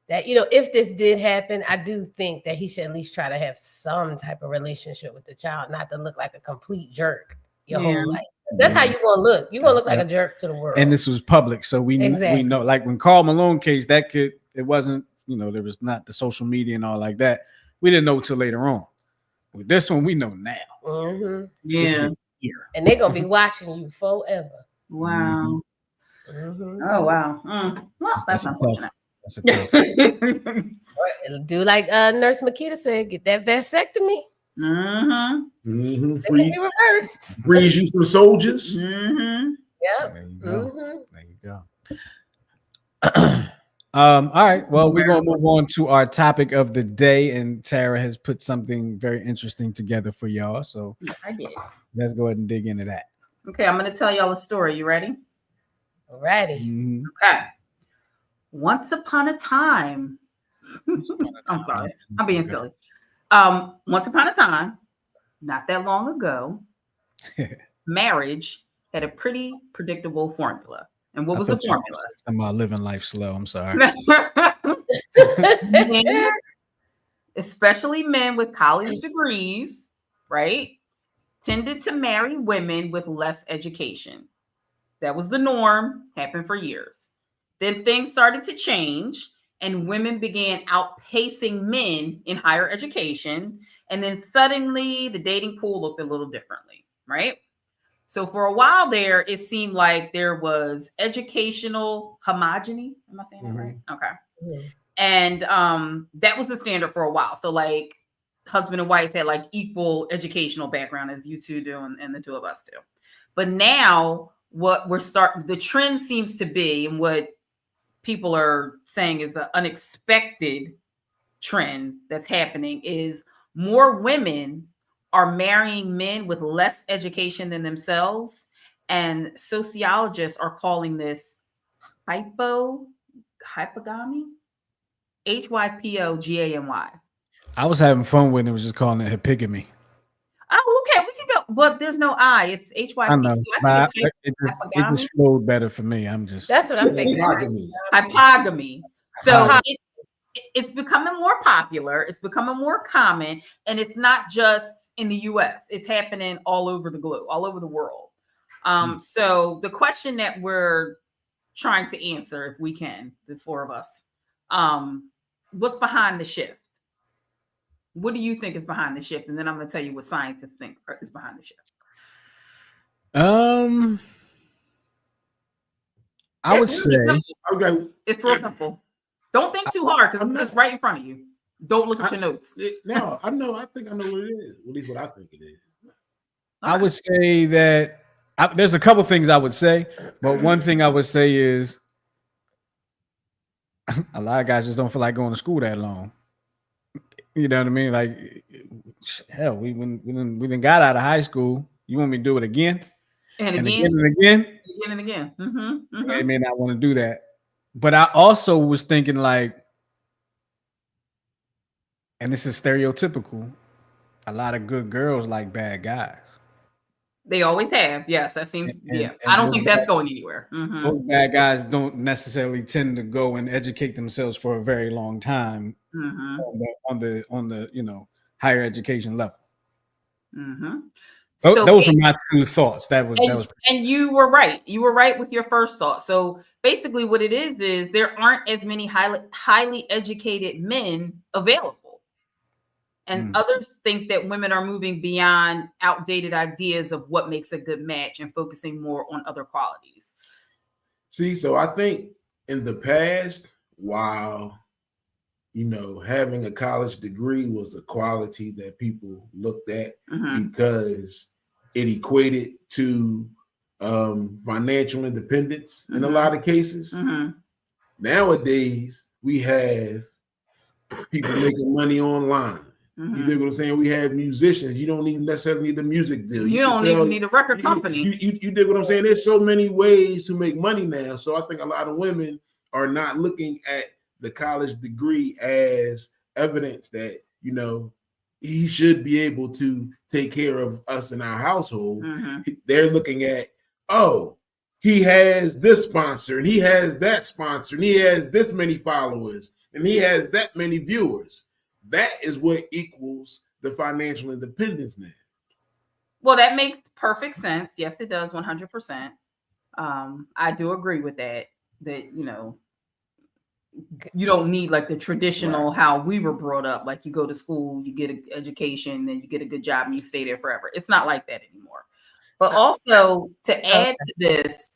that, if this did happen, I do think that he should at least try to have some type of relationship with the child, not to look like a complete jerk your whole life. That's how you're going to look. You're going to look like a jerk to the world. And this was public. So we know, like when Karl Malone case, it wasn't, there was not the social media and all like that. We didn't know till later on. With this one, we know now. Mm-hmm. Yeah. And they're going to be watching you forever. Wow. Mm-hmm. Oh, wow. Well, that's unfortunate. That's a tough. Do like Nurse Makita said, get that vasectomy. Mm-hmm. Free, reversed. Freeze you some soldiers. Mm-hmm. Yep. There you go. There you go. All right. Well, we're gonna move on to our topic of the day, and Tara has put something very interesting together for y'all. So yes, I did. Let's go ahead and dig into that. Okay, I'm gonna tell y'all a story. You ready? Ready. Mm-hmm. Okay. Once upon a time. I'm sorry. I'm being silly. Once upon a time, not that long ago, marriage had a pretty predictable formula. And what was the formula? I'm living life slow. I'm sorry. Men, especially men with college degrees, right, tended to marry women with less education. That was the norm, happened for years. Then things started to change, and women began outpacing men in higher education. And then suddenly the dating pool looked a little differently, right? So for a while there, it seemed like there was educational homogeny. Am I saying that right? Okay. Mm-hmm. And that was the standard for a while. So like husband and wife had like equal educational background as you two do and the two of us do. But now the trend seems to be, and what people are saying is the unexpected trend that's happening, is more women are marrying men with less education than themselves. And sociologists are calling this hypogamy. Hypogamy. I was having fun when it was just calling it hypogamy. Oh, okay. We can go. but there's no I. It's HYP. I know, So but it just flowed better for me. That's what I'm thinking. Hypogamy. So it's becoming more popular. It's becoming more common, and it's not just in the U.S. It's happening all over the globe, all over the world. So the question that we're trying to answer, if we can, the four of us, what's behind the shift? What do you think is behind the shift? And then I'm going to tell you what scientists think is behind the shift. I would say it's real simple. Don't think too hard because it's right in front of you. Don't look at your notes. No, I know. I think I know what it is. At least what I think it is. I would say that there's a couple things I would say, but one thing I would say is a lot of guys just don't feel like going to school that long. You know what I mean? Like, hell, we done got out of high school. You want me to do it again? And again? Mm-hmm. They may not want to do that. But I also was thinking like, and this is stereotypical, a lot of good girls like bad guys. They always have. Yes, that seems, I don't think that's going anywhere. Mm-hmm. Those bad guys don't necessarily tend to go and educate themselves for a very long time on the higher education level. Mm-hmm. So those are my two thoughts. That was and you were right. You were right with your first thought. So basically what it is there aren't as many highly educated men available. And others think that women are moving beyond outdated ideas of what makes a good match and focusing more on other qualities. See, so I think in the past, while having a college degree was a quality that people looked at because it equated to financial independence in a lot of cases. Nowadays, we have people making money online. You dig what I'm saying? We have musicians. You don't even necessarily need a music deal. You don't even need a record company. You dig what I'm saying? There's so many ways to make money now. So I think a lot of women are not looking at the college degree as evidence that, he should be able to take care of us in our household. They're looking at, he has this sponsor and he has that sponsor and he has this many followers and he has that many viewers. That is what equals the financial independence now. Well, that makes perfect sense. Yes, it does 100%. I do agree with that, you don't need like the traditional how we were brought up. Like you go to school, you get an education, then you get a good job and you stay there forever. It's not like that anymore. But also to add to this,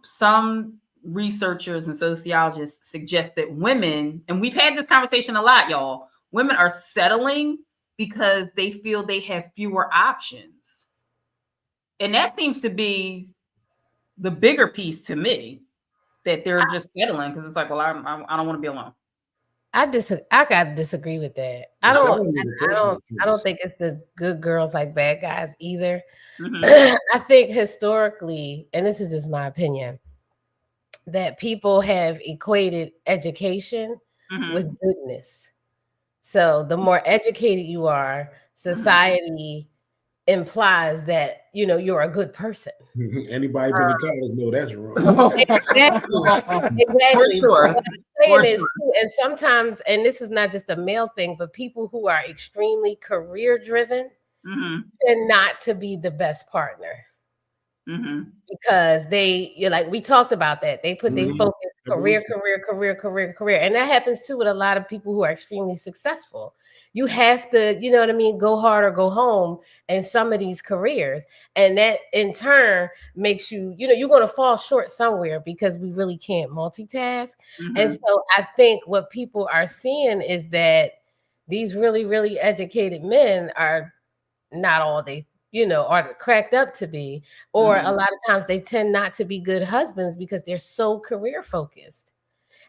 some researchers and sociologists suggest that women, and we've had this conversation a lot, y'all, women are settling because they feel they have fewer options. And that seems to be the bigger piece to me, that they're just settling because it's like, well, I don't want to be alone. I gotta disagree with that. I don't think it's the good girls like bad guys either. I think historically, and this is just my opinion, that people have equated education with goodness. So the more educated you are, society implies that you're a good person. Anybody been to college know that's wrong. Exactly. For sure. And sometimes, and this is not just a male thing, but people who are extremely career driven tend not to be the best partner. Because we talked about that. They focus career. And that happens too with a lot of people who are extremely successful. You have to, go hard or go home in some of these careers. And that in turn makes you're going to fall short somewhere because we really can't multitask. And so I think what people are seeing is that these really, really educated men are not all they are cracked up to be, or a lot of times they tend not to be good husbands because they're so career focused.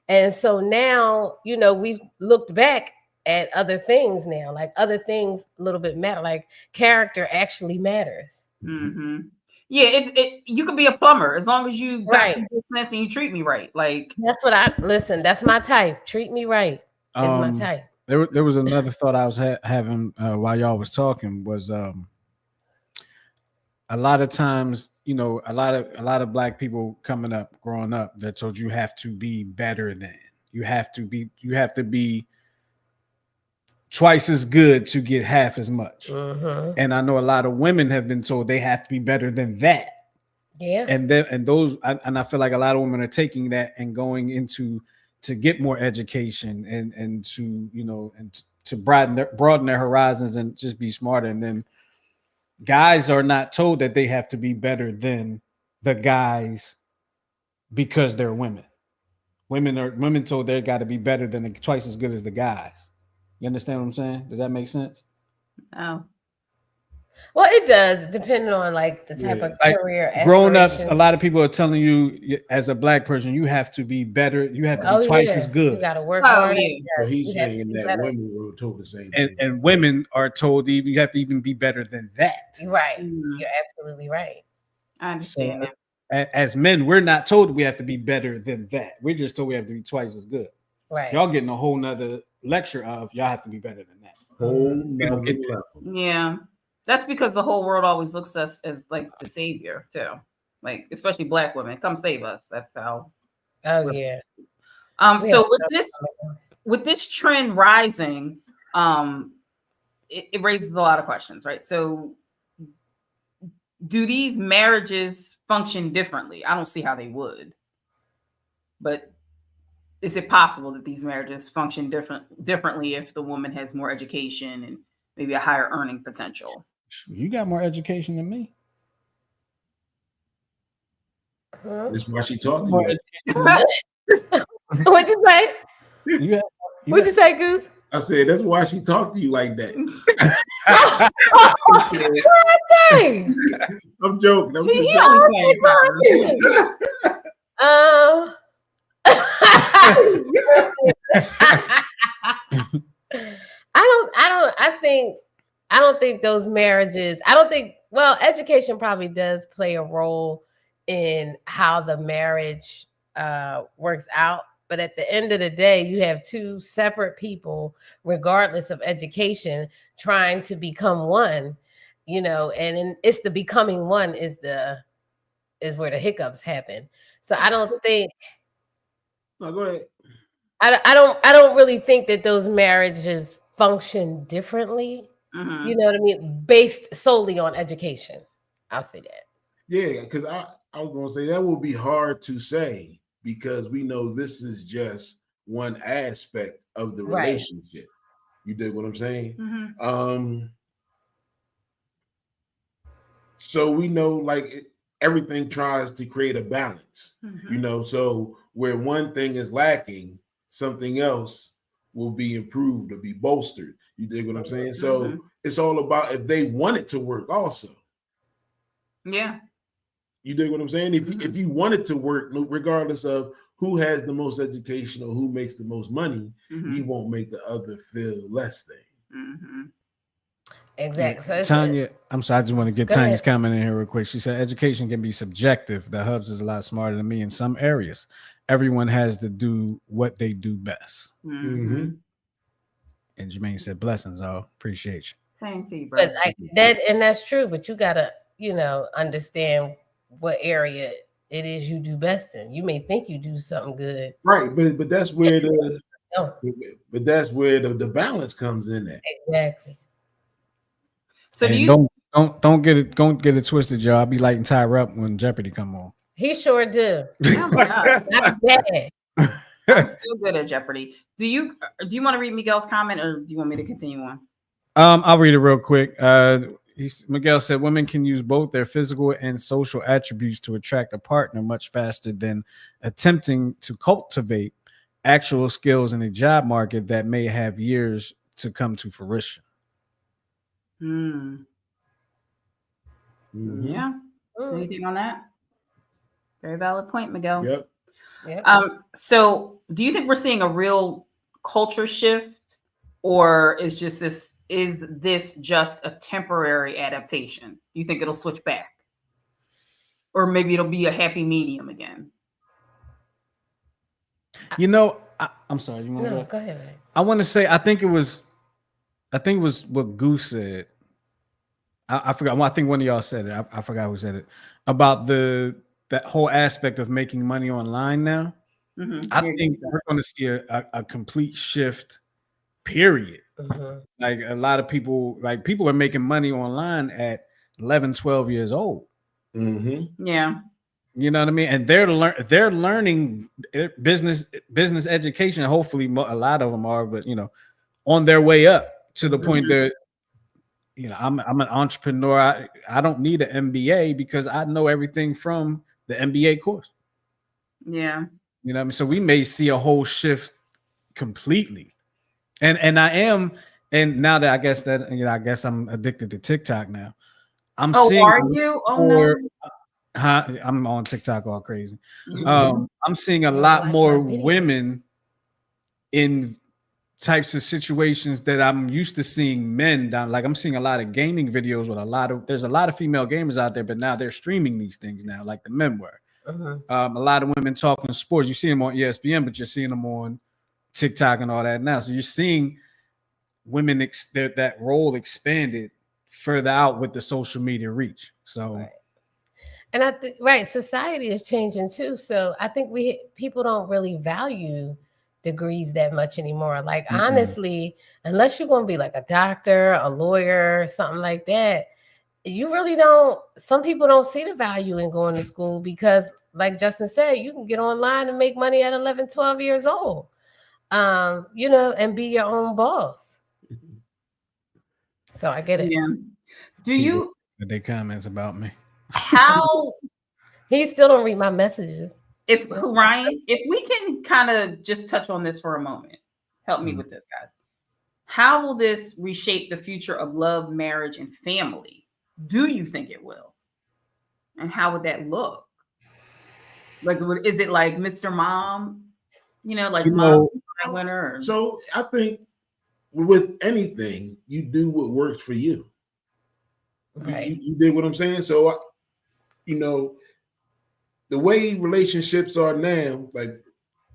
And so now, we've looked back at other things now, like other things a little bit matter, like character actually matters. Yeah, you could be a plumber as long as you got some business and you treat me right. Like that's my type. Treat me right is my type. There was another thought I was having while y'all was talking was a lot of times, you know, a lot of black people growing up, they're told you have to be better than, you have to be twice as good to get half as much. And I know a lot of women have been told they have to be better than that. Yeah. And I feel like a lot of women are taking that and going into to get more education and to, you know, and to broaden their horizons and just be smarter. And then guys are not told that they have to be better than the guys because they're women. Women told they got to be better than twice as good as the guys. You understand what I'm saying? Does that make sense? Oh. Well, it does, depending on like the type of career. Growing up, a lot of people are telling you, as a black person, you have to be better. You have to be twice as good. You got to work harder. Yeah. So he's saying that women were told the same thing. And women are told you have to even be better than that. Right. You're absolutely right. I understand that. As men, we're not told we have to be better than that. We're just told we have to be twice as good. Right. Y'all getting a whole nother lecture of y'all have to be better than that. Whole nother level. Yeah. That's because the whole world always looks at us as like the savior too. Like, especially black women, come save us. That's how. Oh yeah. So with this trend rising, it raises a lot of questions, right? So do these marriages function differently? I don't see how they would. But is it possible that these marriages function differently if the woman has more education and maybe a higher earning potential? You got more education than me. That's why she talked to you. What'd you say? What'd you say, Goose? I said that's why she talked to you like that. What did I say? I'm joking. I don't think those marriages, well, education probably does play a role in how the marriage works out. But at the end of the day, you have two separate people, regardless of education, trying to become one, you know, and it's the becoming one is where the hiccups happen. So I don't think. No, go ahead. I don't really think that those marriages function differently. You know what I mean? Based solely on education. I'll say that. Yeah, because I was going to say that would be hard to say because we know this is just one aspect of the relationship. You dig what I'm saying? So we know like everything tries to create a balance, you know, so where one thing is lacking, something else will be improved or be bolstered. You dig what I'm saying? So it's all about if they want it to work also. Yeah. You dig what I'm saying? If you want it to work, regardless of who has the most education or who makes the most money, you won't make the other feel less than. Exactly. So Tanya, I'm sorry, I just want to get Tanya's comment in here real quick. She said education can be subjective. The Hubs is a lot smarter than me in some areas. Everyone has to do what they do best. And Jermaine said, blessings, all. Appreciate you. Thanks, bro. But that's true, but you gotta, you know, understand what area it is you do best in. You may think you do something good. Right, but that's where the balance comes in at. Exactly. So don't get it twisted, y'all. I'll be lighting Tyra up when Jeopardy come on. He sure do. Oh my God. Not bad. I'm still good at Jeopardy. Do you want to read Miguel's comment or do you want me to continue on? I'll read it real quick. Miguel said women can use both their physical and social attributes to attract a partner much faster than attempting to cultivate actual skills in a job market that may have years to come to fruition. Yeah. Anything on that? Very valid point, Miguel. Yep. So do you think we're seeing a real culture shift, or is this just a temporary adaptation? Do you think it'll switch back? Or maybe it'll be a happy medium again? You know, I'm sorry. You want to go ahead. I want to say I think it was what Goose said. I forgot. Well, I think one of y'all said it. I forgot who said it about that whole aspect of making money online now. I think we're going to see a complete shift. Period. Like a lot of people, people are making money online at 11, 12 years old. Yeah. You know what I mean? And they're learning business education. Hopefully, a lot of them are, but on their way up to the point that I'm an entrepreneur. I don't need an MBA because I know everything from the MBA course. Yeah. You know what I mean? So we may see a whole shift completely. And I am, and now that I guess I'm addicted to TikTok now. Seeing are you? Oh no. I'm on TikTok all crazy. I'm seeing a lot more women in types of situations that I'm used to seeing men down. Like I'm seeing a lot of gaming videos with there's a lot of female gamers out there, but now they're streaming these things now, like the men were. A lot of women talking sports. You see them on ESPN, but you're seeing them on TikTok and all that now. So you're seeing women that role expanded further out with the social media reach. So, and I think society is changing too. So I think people don't really value degrees that much anymore. Like honestly, unless you're going to be like a doctor, a lawyer, something like that, you really don't. Some people don't see the value in going to school because, like Justin said, you can get online and make money at 11, 12 years old. And be your own boss. So I get it. Yeah. Do you? They comments about me. How? He still don't read my messages. Ryan, if we can kind of just touch on this for a moment, help me with this, guys. How will this reshape the future of love, marriage, and family? Do you think it will? And how would that look? Like, is it like Mr. Mom? Mom winner. So I think with anything, you do what works for you. Right. You did what I'm saying. So, the way relationships are now,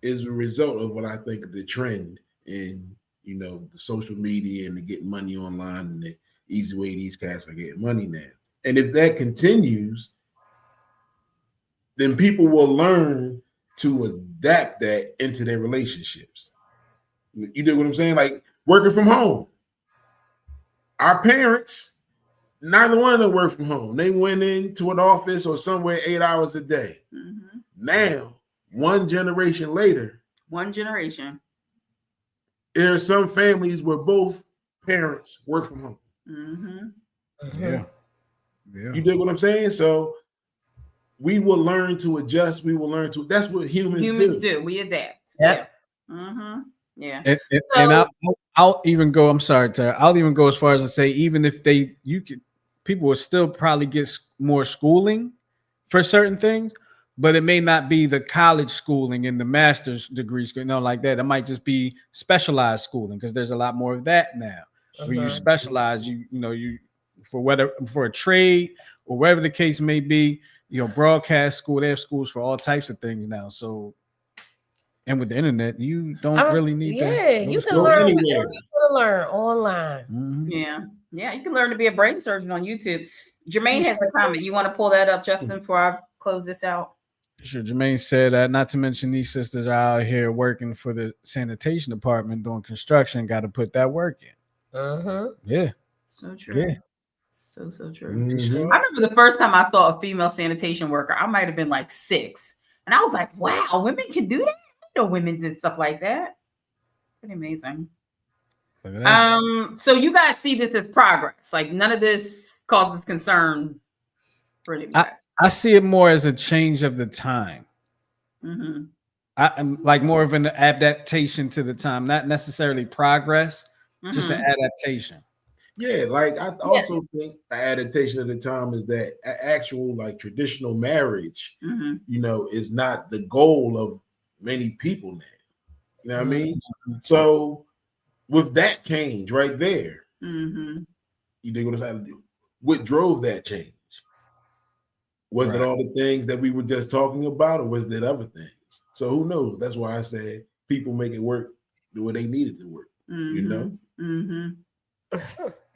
is a result of what I think of the trend in, the social media and the getting money online and the easy way these cats are getting money now. And if that continues, then people will learn to adapt that into their relationships. You did what I'm saying? Like working from home. Our parents, neither one of them worked from home. They went into an office or somewhere 8 hours a day. Now, one generation later. There are some families where both parents work from home. Yeah. You did what I'm saying? So we will learn to adjust. We will learn to. That's what humans do. We adapt. Yep. Yeah. Yeah. And I'll even go. I'm sorry, Tara. I'll even go as far as to say, even if people will still probably get more schooling for certain things, but it may not be the college schooling and the master's degrees, like that. It might just be specialized schooling because there's a lot more of that now, where you specialize. You for a trade or whatever the case may be. Broadcast school. They have schools for all types of things now. So. And with the internet, you don't really need that. Yeah, you can learn whatever you want to learn online. Yeah, you can learn to be a brain surgeon on YouTube. Jermaine has a comment. You want to pull that up, Justin, before I close this out? Sure. Jermaine said, not to mention these sisters are out here working for the sanitation department doing construction. Got to put that work in. Yeah. So true. Yeah. So true. I remember the first time I saw a female sanitation worker, I might have been like 6. And I was like, wow, women can do that? Women did stuff like that. Pretty amazing. So you guys see this as progress. Like none of this causes concern for any of you guys. I see it more as a change of the time. I'm like more of an adaptation to the time, not necessarily progress, just an adaptation. Yeah, like I also think the adaptation of the time is that actual traditional marriage, is not the goal of many people now. You know what I mean? So with that change right there, you dig what I'm trying to do? What drove that change? Was it all the things that we were just talking about, or was it other things? So who knows? That's why I said people make it work the way they need it to work.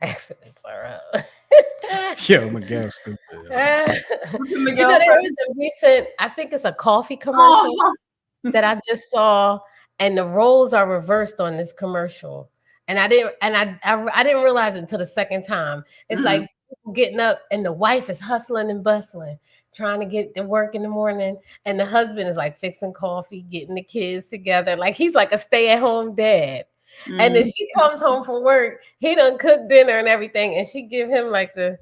Accidents are Yo, Miguel stupid. There was a recent, I think it's a coffee commercial that I just saw, and the roles are reversed on this commercial. And I didn't realize it until the second time. It's like people getting up and the wife is hustling and bustling, trying to get to work in the morning. And the husband is like fixing coffee, getting the kids together. Like he's like a stay-at-home dad. And then she comes home from work, he done cooked dinner and everything, and she give him like the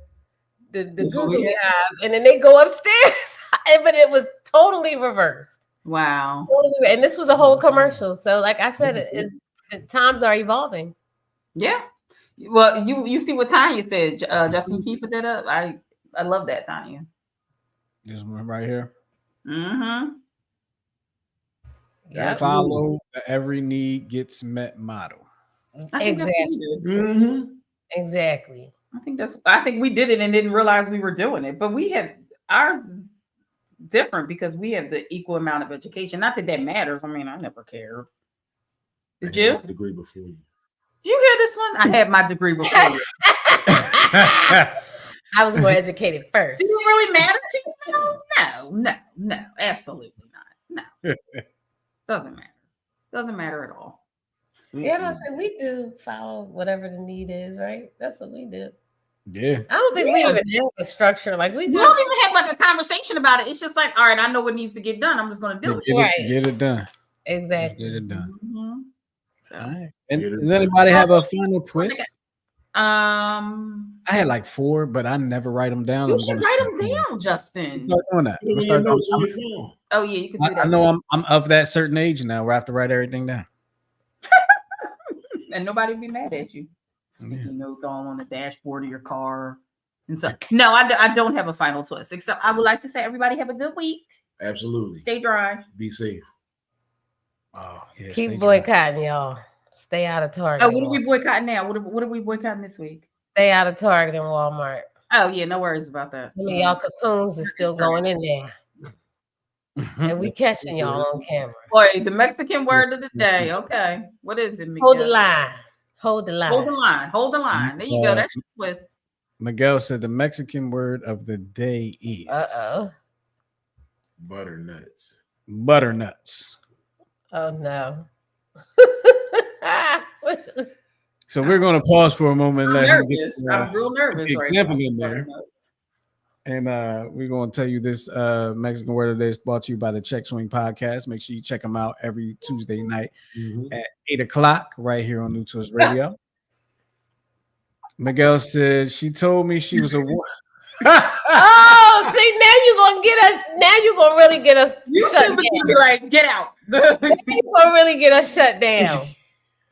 googly eyes, and then they go upstairs. But it was totally reversed. Wow. Totally, and this was a whole commercial. So like I said, the times are evolving. Yeah. Well, you see what Tanya said, Justin, can you put that up? I love that, Tanya. This one right here. Yeah. Follow the every need gets met model. Exactly. Exactly. I think we did it and didn't realize we were doing it, but we had ours different because we have the equal amount of education. Not that matters. I mean, I never cared. Did you? My degree before you. Do you hear this one? I had my degree before you. I was more educated first. Did it really matter to you? No, absolutely not. No. Doesn't matter at all. Yeah, so we do follow whatever the need is, right? That's what we do. Yeah. I don't think we even have a structure. Like we don't even have like a conversation about it. It's just like, all right, I know what needs to get done. I'm just going to do it. Get it done. Exactly. Get it done. So, all right. And does anybody have a final twist? I had like 4, but I never write them down. You should write them down, Justin. Start doing that. Oh yeah, you can do that. I know I'm of that certain age now where I have to write everything down. And nobody will be mad at you. Sticky notes all on the dashboard of your car. And so, no, I don't have a final twist, except I would like to say everybody have a good week. Absolutely. Stay dry. Be safe. Oh, yeah. Keep boycotting, y'all. Stay out of Target. Oh, what are we boycotting now? What are we boycotting this week? Stay out of Target and Walmart. Oh, yeah, no worries about that. Some of y'all cocoons is still going in there. And we catching y'all on camera. Boy, the Mexican word of the day. Okay. What is it, Miguel? Hold the line. Hold the line. Hold the line. Hold the line. There you go. That's your twist. Miguel said the Mexican word of the day is butternuts. Butternuts. Oh no. So we're going to pause for a moment. I'm real nervous. Example in there. And we're going to tell you this Mexican word of the day is brought to you by the Check Swing Podcast. Make sure you check them out every Tuesday night at 8:00 right here on New Twist Radio. Miguel said she told me she was a woman. Oh, see, now you're gonna get us. Now you're gonna really get us. You shut down. Be like, get out. You're gonna really get us shut down.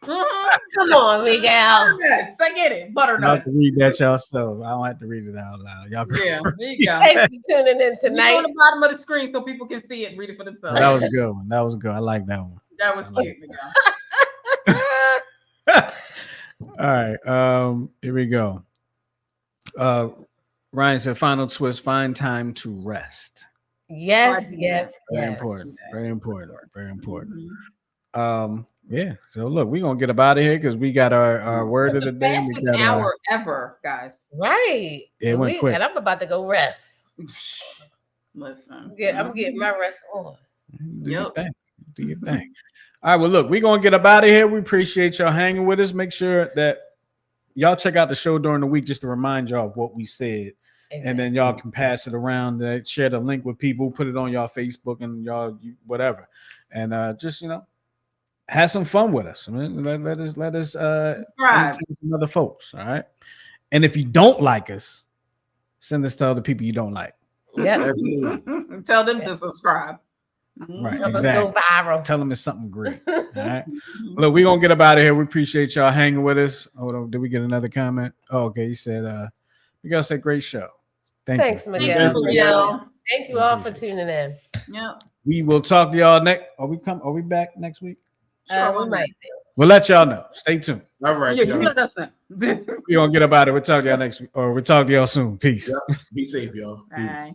Come on, Miguel. I get it. Butternut. Y'all have to read that yourself. I don't have to read it out loud. Y'all there you go. Thanks for tuning in tonight. On the bottom of the screen so people can see it and read it for themselves. That was a good one. That was good. I like that one. That was cute, Miguel. All right. Here we go. Ryan said, final twist, find time to rest. Yes. Very important. Very important. Very important. Yeah. So look, we're gonna get up out of here because we got our word of the day. Fastest hour ever, guys. Right. It went quick. And I'm about to go rest. Listen. Yeah, I'm getting my rest on. Do your thing. Do your thing. All right. Well, look, we're gonna get up out of here. We appreciate y'all hanging with us. Make sure that y'all check out the show during the week just to remind y'all of what we said. Exactly. And then y'all can pass it around, share the link with people, put it on y'all Facebook and y'all whatever. And just have some fun with us. I mean, let us entertain some other folks. All right. And if you don't like us, send us to other people you don't like. Yeah. Tell them to subscribe. Right. Exactly. Go viral. Tell them it's something great. All right. Look, we're gonna get up out of here. We appreciate y'all hanging with us. Hold on. Did we get another comment? Oh, okay. He said, you guys said great show. Thanks, Miguel. Thank you all for tuning in. Yeah. We will talk to y'all next. Are we back next week? Sure, we might be. We'll let y'all know. Stay tuned. All right. Yeah, you let us know. We're gonna get about it. We'll talk to y'all next week, or we'll talk to y'all soon. Peace. Yeah. Be safe, y'all. Bye.